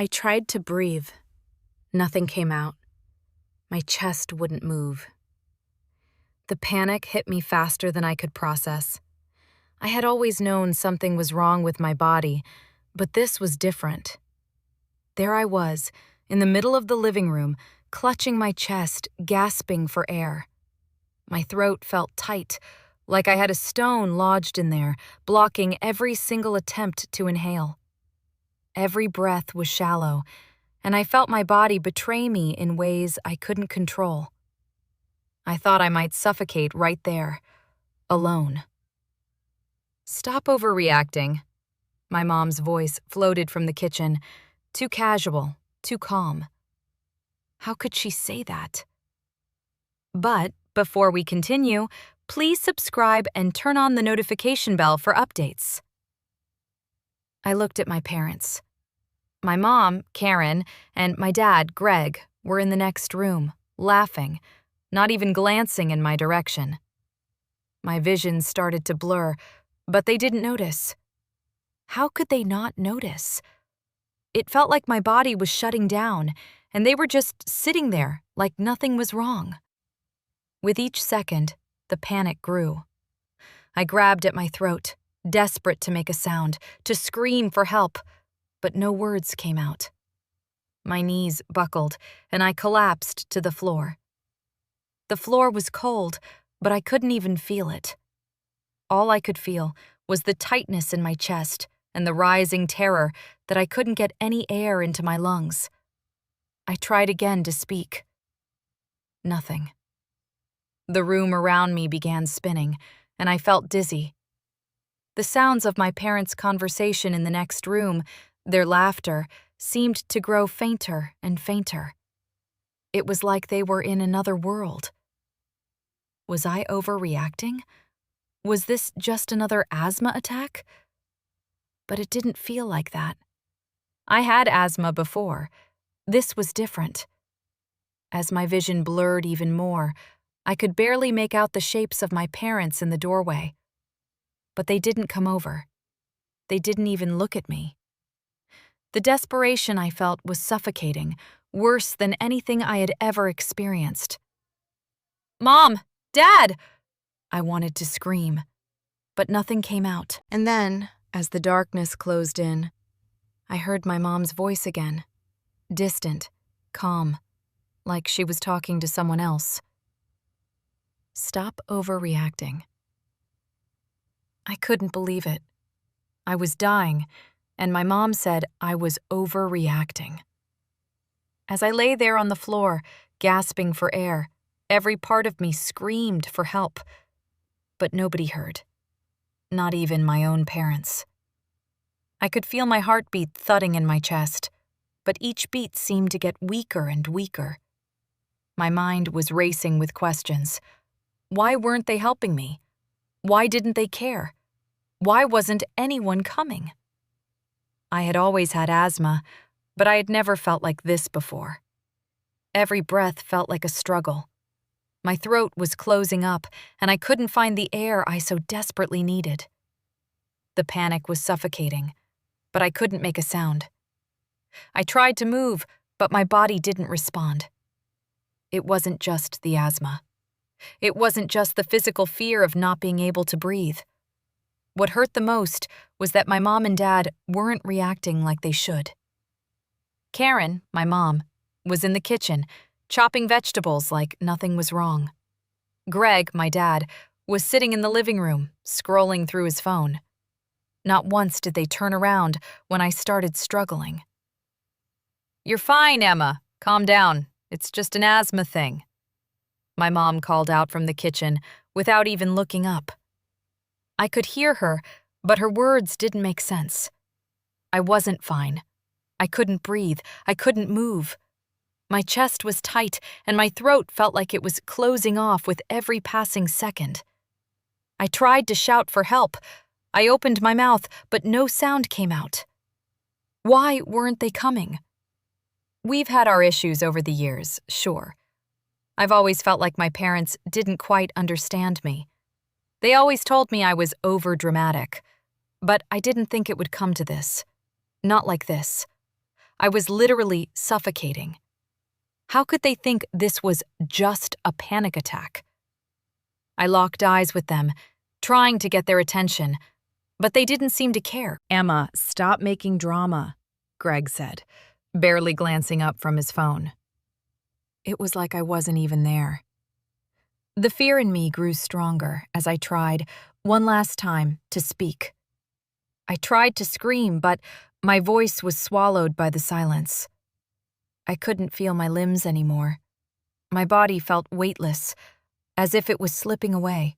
I tried to breathe. Nothing came out. My chest wouldn't move. The panic hit me faster than I could process. I had always known something was wrong with my body, but this was different. There I was, in the middle of the living room, clutching my chest, gasping for air. My throat felt tight, like I had a stone lodged in there, blocking every single attempt to inhale. Every breath was shallow, and I felt my body betray me in ways I couldn't control. I thought I might suffocate right there, alone. "Stop overreacting." My mom's voice floated from the kitchen, too casual, too calm. How could she say that? But before we continue, please subscribe and turn on the notification bell for updates. I looked at my parents. My mom, Karen, and my dad, Greg, were in the next room, laughing, not even glancing in my direction. My vision started to blur, but they didn't notice. How could they not notice? It felt like my body was shutting down, and they were just sitting there like nothing was wrong. With each second, the panic grew. I grabbed at my throat, desperate to make a sound, to scream for help, but no words came out. My knees buckled, and I collapsed to the floor. The floor was cold, but I couldn't even feel it. All I could feel was the tightness in my chest and the rising terror that I couldn't get any air into my lungs. I tried again to speak. Nothing. The room around me began spinning, and I felt dizzy. The sounds of my parents' conversation in the next room, their laughter, seemed to grow fainter and fainter. It was like they were in another world. Was I overreacting? Was this just another asthma attack? But it didn't feel like that. I had asthma before. This was different. As my vision blurred even more, I could barely make out the shapes of my parents in the doorway. But they didn't come over. They didn't even look at me. The desperation I felt was suffocating, worse than anything I had ever experienced. "Mom! Dad!" I wanted to scream, but nothing came out. And then, as the darkness closed in, I heard my mom's voice again, distant, calm, like she was talking to someone else. "Stop overreacting." I couldn't believe it. I was dying, and my mom said I was overreacting. As I lay there on the floor, gasping for air, every part of me screamed for help. But nobody heard. Not even my own parents. I could feel my heartbeat thudding in my chest, but each beat seemed to get weaker and weaker. My mind was racing with questions. Why weren't they helping me? Why didn't they care? Why wasn't anyone coming? I had always had asthma, but I had never felt like this before. Every breath felt like a struggle. My throat was closing up, and I couldn't find the air I so desperately needed. The panic was suffocating, but I couldn't make a sound. I tried to move, but my body didn't respond. It wasn't just the asthma. It wasn't just the physical fear of not being able to breathe. What hurt the most was that my mom and dad weren't reacting like they should. Karen, my mom, was in the kitchen, chopping vegetables like nothing was wrong. Greg, my dad, was sitting in the living room, scrolling through his phone. Not once did they turn around when I started struggling. "You're fine, Emma. Calm down. It's just an asthma thing," my mom called out from the kitchen without even looking up. I could hear her, but her words didn't make sense. I wasn't fine. I couldn't breathe. I couldn't move. My chest was tight, and my throat felt like it was closing off with every passing second. I tried to shout for help. I opened my mouth, but no sound came out. Why weren't they coming? We've had our issues over the years, sure. I've always felt like my parents didn't quite understand me. They always told me I was overdramatic, but I didn't think it would come to this. Not like this. I was literally suffocating. How could they think this was just a panic attack? I locked eyes with them, trying to get their attention, but they didn't seem to care. "Emma, stop making drama," Greg said, Barely glancing up from his phone. It was like I wasn't even there. The fear in me grew stronger as I tried, one last time, to speak. I tried to scream, but my voice was swallowed by the silence. I couldn't feel my limbs anymore. My body felt weightless, as if it was slipping away.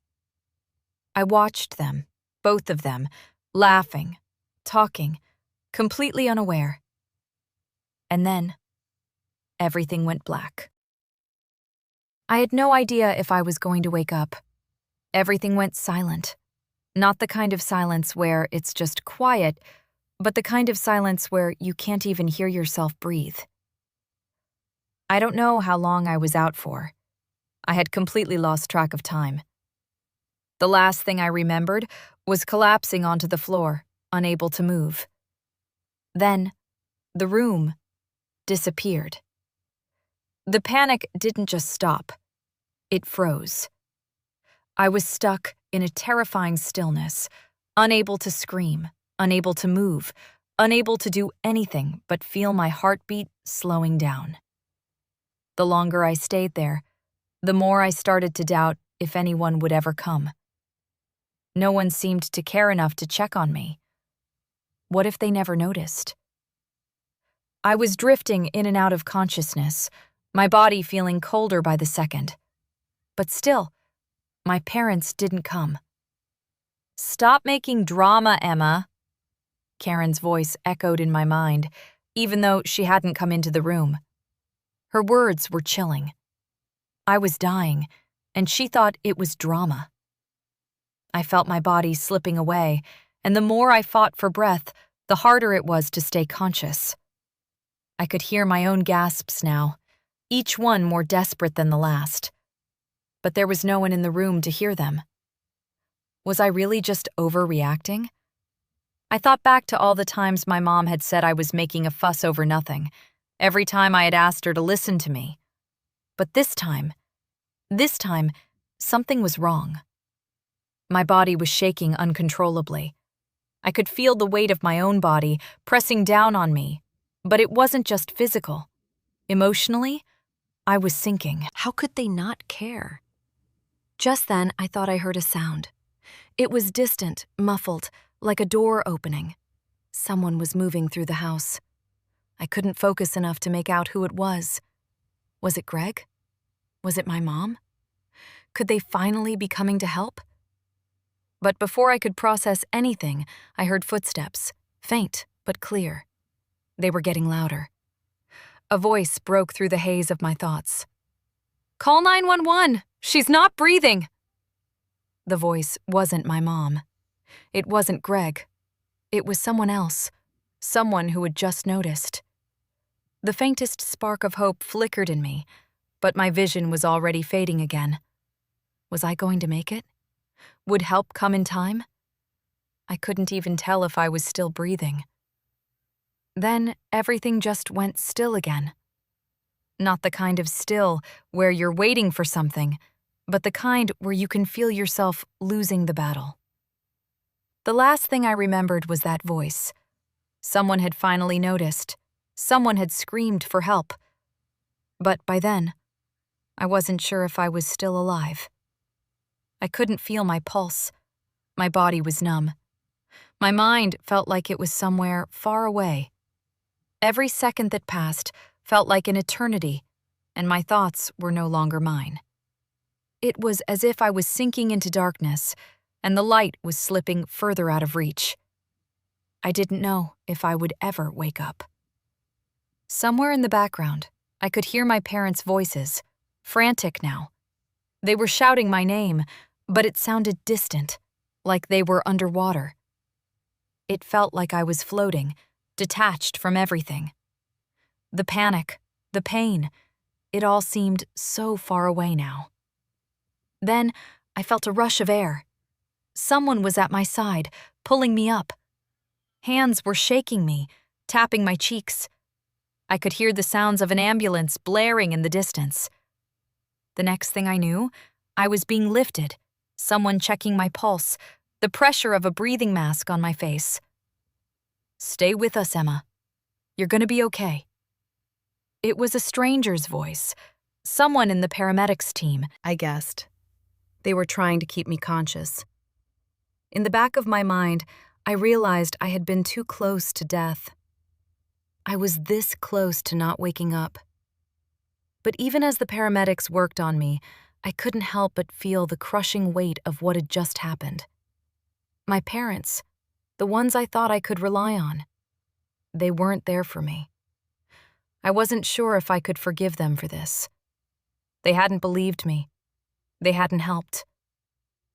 I watched them, both of them, laughing, talking, completely unaware. And then, everything went black. I had no idea if I was going to wake up. Everything went silent. Not the kind of silence where it's just quiet, but the kind of silence where you can't even hear yourself breathe. I don't know how long I was out for. I had completely lost track of time. The last thing I remembered was collapsing onto the floor, unable to move. Then, the room disappeared. The panic didn't just stop. It froze. I was stuck in a terrifying stillness, unable to scream, unable to move, unable to do anything but feel my heartbeat slowing down. The longer I stayed there, the more I started to doubt if anyone would ever come. No one seemed to care enough to check on me. What if they never noticed? I was drifting in and out of consciousness, my body feeling colder by the second. But still, my parents didn't come. "Stop making drama, Emma," Karen's voice echoed in my mind, even though she hadn't come into the room. Her words were chilling. I was dying, and she thought it was drama. I felt my body slipping away, and the more I fought for breath, the harder it was to stay conscious. I could hear my own gasps now, each one more desperate than the last. But there was no one in the room to hear them. Was I really just overreacting? I thought back to all the times my mom had said I was making a fuss over nothing, every time I had asked her to listen to me. But this time, something was wrong. My body was shaking uncontrollably. I could feel the weight of my own body pressing down on me, but it wasn't just physical. Emotionally, I was sinking. How could they not care? Just then, I thought I heard a sound. It was distant, muffled, like a door opening. Someone was moving through the house. I couldn't focus enough to make out who it was. Was it Greg? Was it my mom? Could they finally be coming to help? But before I could process anything, I heard footsteps, faint but clear. They were getting louder. A voice broke through the haze of my thoughts. "Call 911! She's not breathing!" The voice wasn't my mom. It wasn't Greg. It was someone else, someone who had just noticed. The faintest spark of hope flickered in me, but my vision was already fading again. Was I going to make it? Would help come in time? I couldn't even tell if I was still breathing. Then everything just went still again. Not the kind of still where you're waiting for something, but the kind where you can feel yourself losing the battle. The last thing I remembered was that voice. Someone had finally noticed. Someone had screamed for help. But by then, I wasn't sure if I was still alive. I couldn't feel my pulse. My body was numb. My mind felt like it was somewhere far away. Every second that passed felt like an eternity, and my thoughts were no longer mine. It was as if I was sinking into darkness, and the light was slipping further out of reach. I didn't know if I would ever wake up. Somewhere in the background, I could hear my parents' voices, frantic now. They were shouting my name, but it sounded distant, like they were underwater. It felt like I was floating, detached from everything. The panic, the pain, it all seemed so far away now. Then I felt a rush of air. Someone was at my side, pulling me up. Hands were shaking me, tapping my cheeks. I could hear the sounds of an ambulance blaring in the distance. The next thing I knew, I was being lifted, someone checking my pulse, the pressure of a breathing mask on my face. "Stay with us, Emma. You're gonna be okay." It was a stranger's voice, someone in the paramedics team, I guessed. They were trying to keep me conscious. In the back of my mind, I realized I had been too close to death. I was this close to not waking up. But even as the paramedics worked on me, I couldn't help but feel the crushing weight of what had just happened. My parents, the ones I thought I could rely on, they weren't there for me. I wasn't sure if I could forgive them for this. They hadn't believed me. They hadn't helped.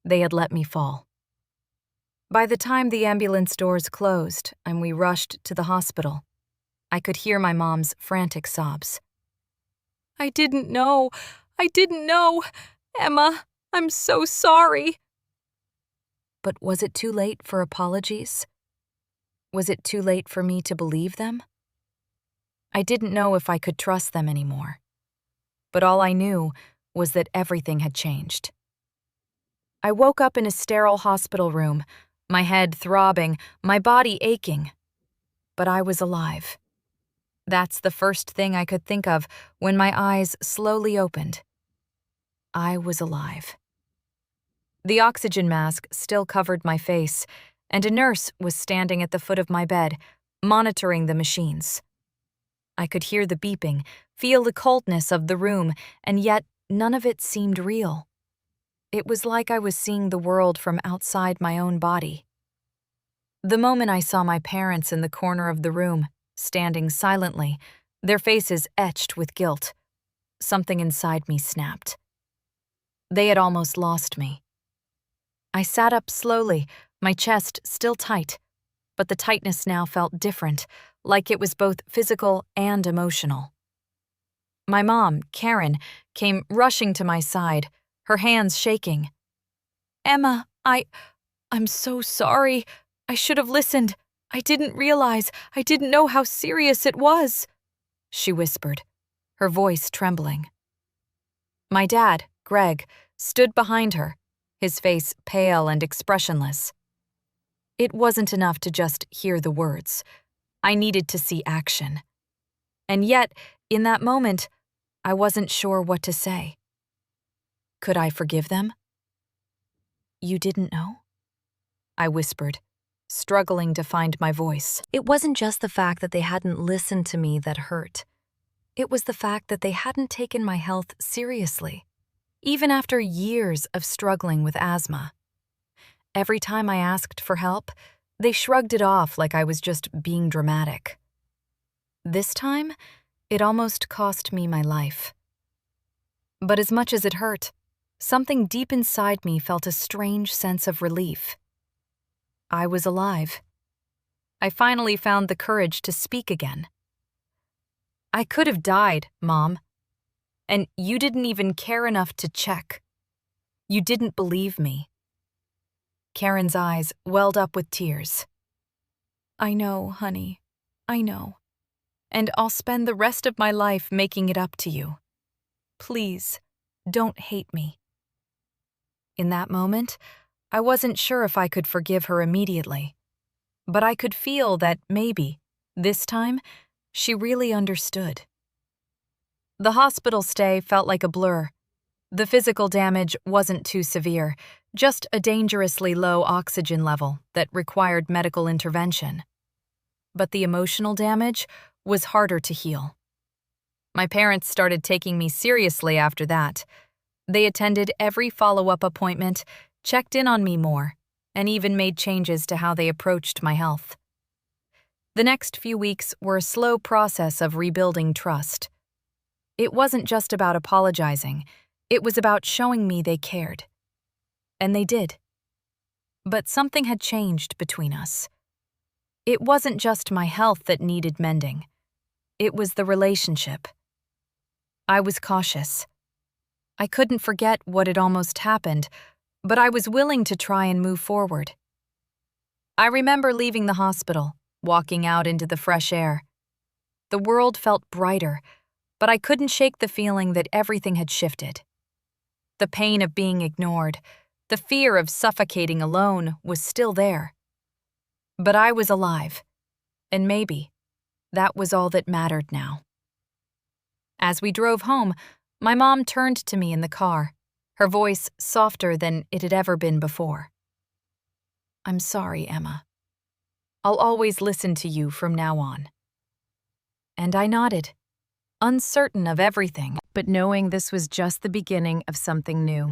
They had let me fall. By the time the ambulance doors closed and we rushed to the hospital, I could hear my mom's frantic sobs. "I didn't know. I didn't know. Emma, I'm so sorry." But was it too late for apologies? Was it too late for me to believe them? I didn't know if I could trust them anymore. But all I knew was that everything had changed. I woke up in a sterile hospital room, my head throbbing, my body aching. But I was alive. That's the first thing I could think of when my eyes slowly opened. I was alive. The oxygen mask still covered my face, and a nurse was standing at the foot of my bed, monitoring the machines. I could hear the beeping, feel the coldness of the room, and yet none of it seemed real. It was like I was seeing the world from outside my own body. The moment I saw my parents in the corner of the room, standing silently, their faces etched with guilt, something inside me snapped. They had almost lost me. I sat up slowly, my chest still tight, but the tightness now felt different, like it was both physical and emotional. My mom, Karen, came rushing to my side, her hands shaking. "Emma, I'm so sorry. I should have listened. I didn't realize. I didn't know how serious it was," she whispered, her voice trembling. My dad, Greg, stood behind her, his face pale and expressionless. It wasn't enough to just hear the words. I needed to see action. And yet, in that moment, I wasn't sure what to say. Could I forgive them? "You didn't know?" I whispered, struggling to find my voice. It wasn't just the fact that they hadn't listened to me that hurt. It was the fact that they hadn't taken my health seriously, even after years of struggling with asthma. Every time I asked for help, they shrugged it off like I was just being dramatic. This time, it almost cost me my life. But as much as it hurt, something deep inside me felt a strange sense of relief. I was alive. I finally found the courage to speak again. "I could have died, Mom. And you didn't even care enough to check. You didn't believe me." Karen's eyes welled up with tears. "I know, honey. I know. And I'll spend the rest of my life making it up to you. Please, don't hate me." In that moment, I wasn't sure if I could forgive her immediately, but I could feel that maybe, this time, she really understood. The hospital stay felt like a blur. The physical damage wasn't too severe, just a dangerously low oxygen level that required medical intervention. But the emotional damage was harder to heal. My parents started taking me seriously after that. They attended every follow-up appointment, checked in on me more, and even made changes to how they approached my health. The next few weeks were a slow process of rebuilding trust. It wasn't just about apologizing, it was about showing me they cared. And they did. But something had changed between us. It wasn't just my health that needed mending. It was the relationship. I was cautious. I couldn't forget what had almost happened, but I was willing to try and move forward. I remember leaving the hospital, walking out into the fresh air. The world felt brighter, but I couldn't shake the feeling that everything had shifted. The pain of being ignored, the fear of suffocating alone was still there. But I was alive, and maybe that was all that mattered now. As we drove home, my mom turned to me in the car, her voice softer than it had ever been before. "I'm sorry, Emma. I'll always listen to you from now on." And I nodded, uncertain of everything, but knowing this was just the beginning of something new.